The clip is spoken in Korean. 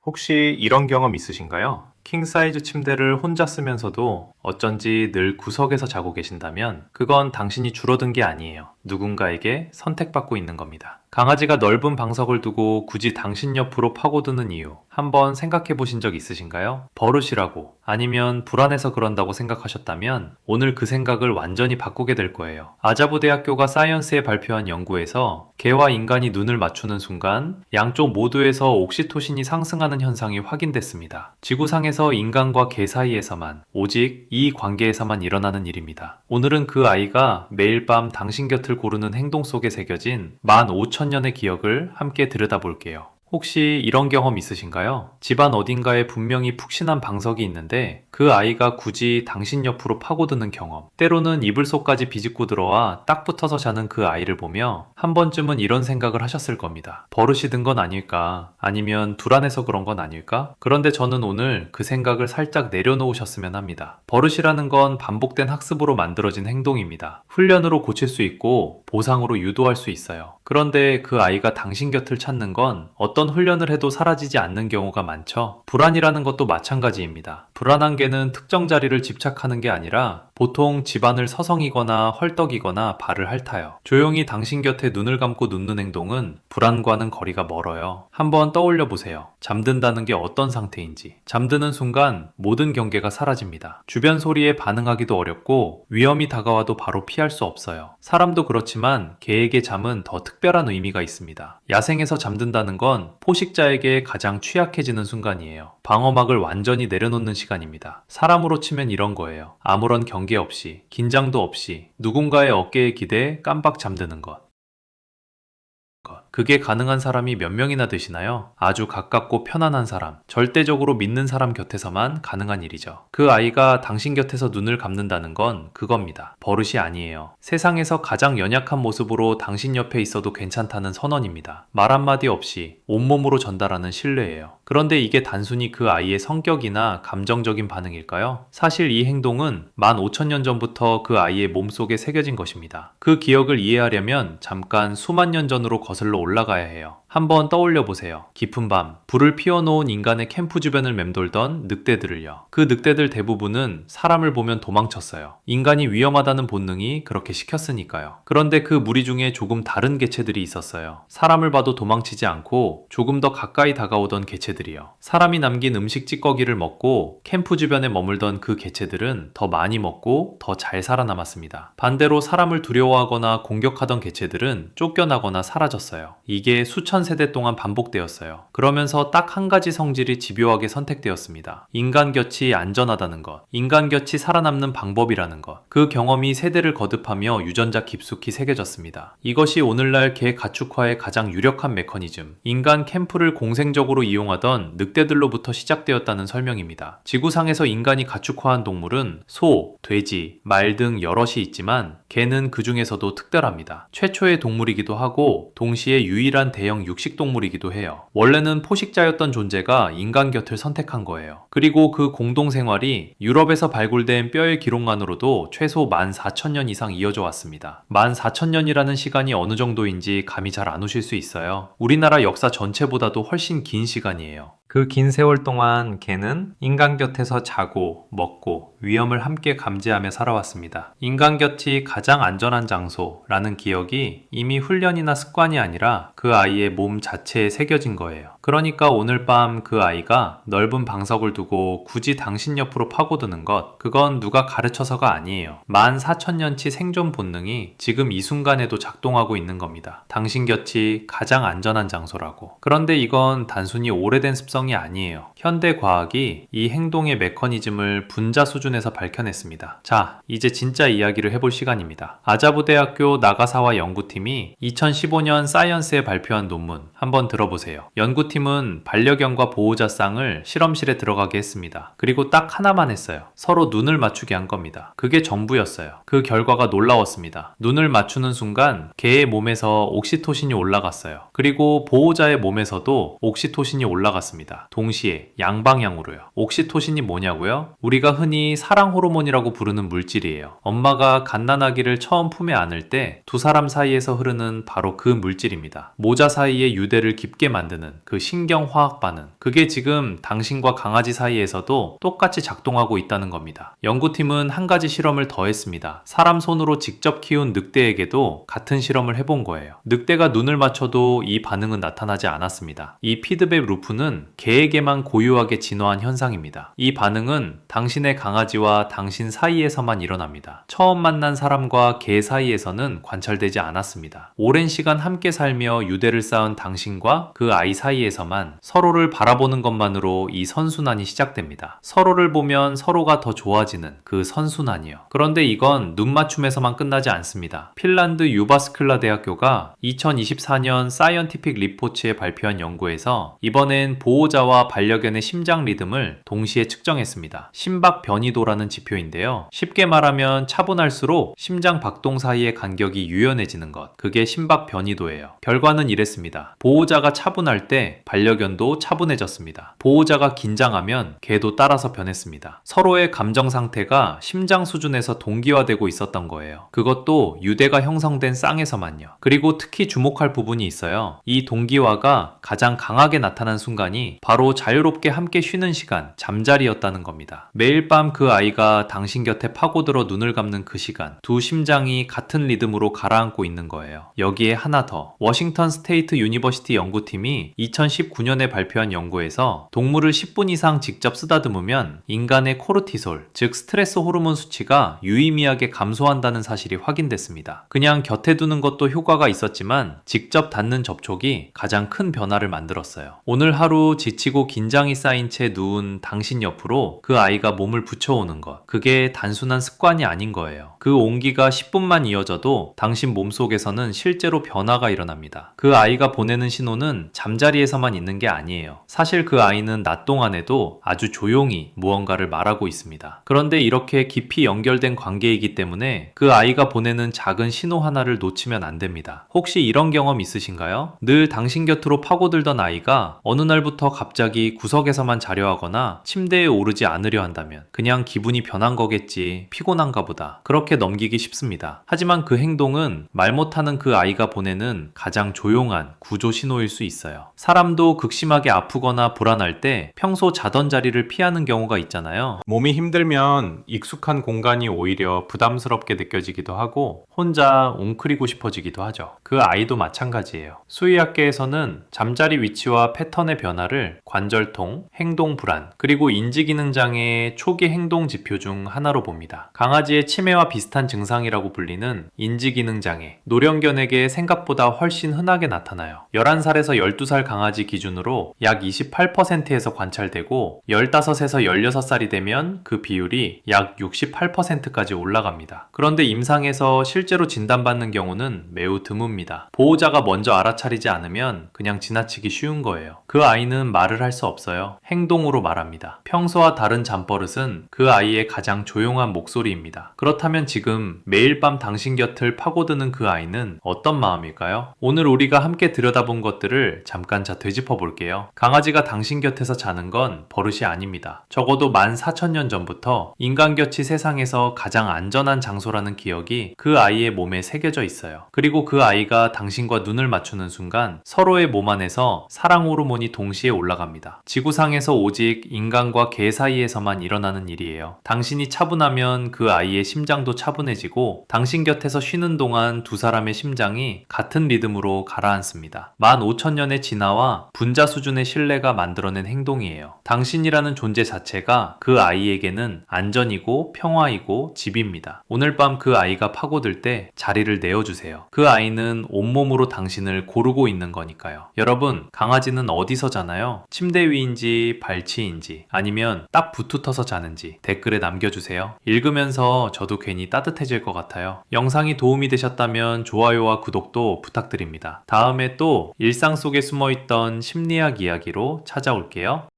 혹시 이런 경험 있으신가요? 킹사이즈 침대를 혼자 쓰면서도 어쩐지 늘 구석에서 자고 계신다면 그건 당신이 줄어든 게 아니에요. 누군가에게 선택받고 있는 겁니다. 강아지가 넓은 방석을 두고 굳이 당신 옆으로 파고드는 이유 한번 생각해 보신 적 있으신가요? 버릇이라고 아니면 불안해서 그런다고 생각하셨다면 오늘 그 생각을 완전히 바꾸게 될 거예요. 아자부 대학교가 사이언스에 발표한 연구에서 개와 인간이 눈을 맞추는 순간 양쪽 모두에서 옥시토신이 상승하는 현상이 확인됐습니다. 지구상에서 인간과 개 사이에서만 오직 이 관계에서만 일어나는 일입니다. 오늘은 그 아이가 매일 밤 당신 곁을 고르는 행동 속에 새겨진 15,000년의 기억을 함께 들여다볼게요. 혹시 이런 경험 있으신가요? 집안 어딘가에 분명히 푹신한 방석이 있는데 그 아이가 굳이 당신 옆으로 파고드는 경험. 때로는 이불 속까지 비집고 들어와 딱 붙어서 자는 그 아이를 보며 한 번쯤은 이런 생각을 하셨을 겁니다. 버릇이 든 건 아닐까? 아니면 불안해서 그런 건 아닐까? 그런데 저는 오늘 그 생각을 살짝 내려놓으셨으면 합니다. 버릇이라는 건 반복된 학습으로 만들어진 행동입니다. 훈련으로 고칠 수 있고 보상으로 유도할 수 있어요. 그런데 그 아이가 당신 곁을 찾는 건 어떤 훈련을 해도 사라지지 않는 경우가 많죠. 불안이라는 것도 마찬가지입니다. 불안한 개는 특정 자리를 집착하는 게 아니라 보통 집안을 서성이거나 헐떡이거나 발을 핥아요. 조용히 당신 곁에 눈을 감고 눕는 행동은 불안과는 거리가 멀어요. 한번 떠올려 보세요. 잠든다는 게 어떤 상태인지. 잠드는 순간 모든 경계가 사라집니다. 주변 소리에 반응하기도 어렵고 위험이 다가와도 바로 피할 수 없어요. 사람도 그렇지만 개에게 잠은 더 특별한 의미가 있습니다. 야생에서 잠든다는 건 포식자에게 가장 취약해지는 순간이에요. 방어막을 완전히 내려놓는 시간입니다. 사람으로 치면 이런 거예요. 아무런 경계 없이, 긴장도 없이 누군가의 어깨에 기대 깜박 잠드는 것. 그게 가능한 사람이 몇 명이나 되시나요? 아주 가깝고 편안한 사람, 절대적으로 믿는 사람 곁에서만 가능한 일이죠. 그 아이가 당신 곁에서 눈을 감는다는 건 그겁니다. 버릇이 아니에요. 세상에서 가장 연약한 모습으로 당신 옆에 있어도 괜찮다는 선언입니다. 말 한마디 없이 온몸으로 전달하는 신뢰예요. 그런데 이게 단순히 그 아이의 성격이나 감정적인 반응일까요? 사실 이 행동은 15,000년 전부터 그 아이의 몸속에 새겨진 것입니다. 그 기억을 이해하려면 잠깐 수만 년 전으로 거슬러 올라가야 해요. 한번 떠올려 보세요. 깊은 밤, 불을 피워놓은 인간의 캠프 주변을 맴돌던 늑대들을요. 그 늑대들 대부분은 사람을 보면 도망쳤어요. 인간이 위험하다는 본능이 그렇게 시켰으니까요. 그런데 그 무리 중에 조금 다른 개체들이 있었어요. 사람을 봐도 도망치지 않고 조금 더 가까이 다가오던 개체들이요. 사람이 남긴 음식 찌꺼기를 먹고 캠프 주변에 머물던 그 개체들은 더 많이 먹고 더 잘 살아남았습니다. 반대로 사람을 두려워하거나 공격하던 개체들은 쫓겨나거나 사라졌어요. 이게 수천 세대 동안 반복되었어요. 그러면서 딱 한 가지 성질이 집요하게 선택되었습니다. 인간 곁이 안전하다는 것, 인간 곁이 살아남는 방법이라는 것. 그 경험이 세대를 거듭하며 유전자 깊숙이 새겨졌습니다. 이것이 오늘날 개 가축화의 가장 유력한 메커니즘, 인간 캠프를 공생적으로 이용하던 늑대들로부터 시작되었다는 설명입니다. 지구상에서 인간이 가축화한 동물은 소, 돼지, 말 등 여럿이 있지만 개는 그 중에서도 특별합니다. 최초의 동물이기도 하고 동시에 유일한 대형 육식동물이기도 해요. 원래는 포식자였던 존재가 인간 곁을 선택한 거예요. 그리고 그 공동생활이 유럽에서 발굴된 뼈의 기록만으로도 최소 14,000년 이상 이어져 왔습니다. 14,000년이라는 시간이 어느 정도인지 감이 잘 안 오실 수 있어요. 우리나라 역사 전체보다도 훨씬 긴 시간이에요. 그 긴 세월 동안 개는 인간 곁에서 자고 먹고 위험을 함께 감지하며 살아왔습니다. 인간 곁이 가장 안전한 장소라는 기억이 이미 훈련이나 습관이 아니라 그 아이의 몸 자체에 새겨진 거예요. 그러니까 오늘 밤 그 아이가 넓은 방석을 두고 굳이 당신 옆으로 파고드는 것, 그건 누가 가르쳐서가 아니에요. 14,000년치 생존 본능이 지금 이 순간에도 작동하고 있는 겁니다. 당신 곁이 가장 안전한 장소라고. 그런데 이건 단순히 오래된 습성이 아니에요. 현대 과학이 이 행동의 메커니즘을 분자 수준에서 밝혀냈습니다. 자, 이제 진짜 이야기를 해볼 시간입니다. 아자부 대학교 나가사와 연구팀이 2015년 사이언스에 발표한 논문 한번 들어보세요. 연구팀은 반려견과 보호자쌍을 실험실에 들어가게 했습니다. 그리고 딱 하나만 했어요. 서로 눈을 맞추게 한 겁니다. 그게 전부였어요. 그 결과가 놀라웠습니다. 눈을 맞추는 순간 개의 몸에서 옥시토신이 올라갔어요. 그리고 보호자의 몸에서도 옥시토신이 올라갔습니다. 됩니다. 동시에 양방향으로요. 옥시토신이 뭐냐고요? 우리가 흔히 사랑 호르몬이라고 부르는 물질이에요. 엄마가 갓난아기를 처음 품에 안을 때 두 사람 사이에서 흐르는 바로 그 물질입니다. 모자 사이에 유대를 깊게 만드는 그 신경화학 반응. 그게 지금 당신과 강아지 사이에서도 똑같이 작동하고 있다는 겁니다. 연구팀은 한 가지 실험을 더 했습니다. 사람 손으로 직접 키운 늑대에게도 같은 실험을 해본 거예요. 늑대가 눈을 맞춰도 이 반응은 나타나지 않았습니다. 이 피드백 루프는 개에게만 고유하게 진화한 현상입니다. 이 반응은 당신의 강아지와 당신 사이에서만 일어납니다. 처음 만난 사람과 개 사이에서는 관찰되지 않았습니다. 오랜 시간 함께 살며 유대를 쌓은 당신과 그 아이 사이에서만 서로를 바라보는 것만으로 이 선순환이 시작됩니다. 서로를 보면 서로가 더 좋아지는 그 선순환이요. 그런데 이건 눈 맞춤에서만 끝나지 않습니다. 핀란드 유바스클라 대학교가 2024년 사이언티픽 리포츠에 발표한 연구에서 이번엔 보호자와 반려견의 심장 리듬을 동시에 측정했습니다. 심박 변이도라는 지표인데요. 쉽게 말하면 차분할수록 심장 박동 사이의 간격이 유연해지는 것. 그게 심박 변이도예요. 결과는 이랬습니다. 보호자가 차분할 때 반려견도 차분해졌습니다. 보호자가 긴장하면 개도 따라서 변했습니다. 서로의 감정 상태가 심장 수준에서 동기화되고 있었던 거예요. 그것도 유대가 형성된 쌍에서만요. 그리고 특히 주목할 부분이 있어요. 이 동기화가 가장 강하게 나타난 순간이 바로 자유롭게 함께 쉬는 시간, 잠자리였다는 겁니다. 매일 밤 그 아이가 당신 곁에 파고들어 눈을 감는 그 시간, 두 심장이 같은 리듬으로 가라앉고 있는 거예요. 여기에 하나 더, 워싱턴 스테이트 유니버시티 연구팀이 2019년에 발표한 연구에서 동물을 10분 이상 직접 쓰다듬으면 인간의 코르티솔, 즉 스트레스 호르몬 수치가 유의미하게 감소한다는 사실이 확인됐습니다. 그냥 곁에 두는 것도 효과가 있었지만 직접 닿는 접촉이 가장 큰 변화를 만들었어요. 오늘 하루 지치고 긴장이 쌓인 채 누운 당신 옆으로 그 아이가 몸을 붙여오는 것, 그게 단순한 습관이 아닌 거예요. 그 온기가 10분만 이어져도 당신 몸속에서는 실제로 변화가 일어납니다. 그 아이가 보내는 신호는 잠자리에서만 있는 게 아니에요. 사실 그 아이는 낮 동안에도 아주 조용히 무언가를 말하고 있습니다. 그런데 이렇게 깊이 연결된 관계이기 때문에 그 아이가 보내는 작은 신호 하나를 놓치면 안 됩니다. 혹시 이런 경험 있으신가요? 늘 당신 곁으로 파고들던 아이가 어느 날부터 갑자기 구석에서만 자려 하거나 침대에 오르지 않으려 한다면 그냥 기분이 변한 거겠지, 피곤한가 보다, 그렇게 넘기기 쉽습니다. 하지만 그 행동은 말 못하는 그 아이가 보내는 가장 조용한 구조 신호일 수 있어요. 사람도 극심하게 아프거나 불안할 때 평소 자던 자리를 피하는 경우가 있잖아요. 몸이 힘들면 익숙한 공간이 오히려 부담스럽게 느껴지기도 하고 혼자 웅크리고 싶어지기도 하죠. 그 아이도 마찬가지예요. 수의학계에서는 잠자리 위치와 패턴의 변화를 관절통, 행동 불안, 그리고 인지기능 장애의 초기 행동 지표 중 하나로 봅니다. 강아지의 치매와 비슷한 증상이라고 불리는 인지기능 장애, 노령견에게 생각보다 훨씬 흔하게 나타나요. 11살에서 12살 강아지 기준으로 약 28%에서 관찰되고 15에서 16살이 되면 그 비율이 약 68%까지 올라갑니다. 그런데 임상에서 실제로 진단받는 경우는 매우 드뭅니다. 보호자가 먼저 알아차리지 않으면 그냥 지나치기 쉬운 거예요. 그 아이는 말을 할 수 없어요. 행동으로 말합니다. 평소와 다른 잠버릇은 그 아이의 가장 조용한 목소리입니다. 그렇다면 지금 매일 밤 당신 곁을 파고드는 그 아이는 어떤 마음일까요? 오늘 우리가 함께 들여다본 것들을 잠깐 되짚어 볼게요. 강아지가 당신 곁에서 자는 건 버릇이 아닙니다. 적어도 14,000년 전부터 인간 곁이 세상에서 가장 안전한 장소라는 기억이 그 아이의 몸에 새겨져 있어요. 그리고 그 아이가 당신과 눈을 맞추는 순간 서로의 몸 안에서 사랑 호르몬이 동시에 올라갑니다. 지구상에서 오직 인간과 개 사이에서만 일어나는 일이에요. 당신이 차분하면 그 아이의 심장도 차분해지고 당신 곁에서 쉬는 동안 두 사람의 심장이 같은 리듬으로 가라앉습니다. 15,000년의 진화와 분자 수준의 신뢰가 만들어낸 행동이에요. 당신이라는 존재 자체가 그 아이에게는 안전이고 평화이고 집입니다. 오늘 밤 그 아이가 파고들 때 자리를 내어주세요. 그 아이는 온몸으로 당신을 고르고 있는 거니까요. 여러분, 강아지는 어디서 자나요? 침대 위인지 발치인지 아니면 딱 붙어서 자는지 댓글에 남겨주세요. 읽으면서 저도 괜히 따뜻해질 것 같아요. 영상이 도움이 되셨다면 좋아요와 구독도 부탁드립니다. 다음에 또 일상 속에 숨어있던 심리학 이야기로 찾아올게요.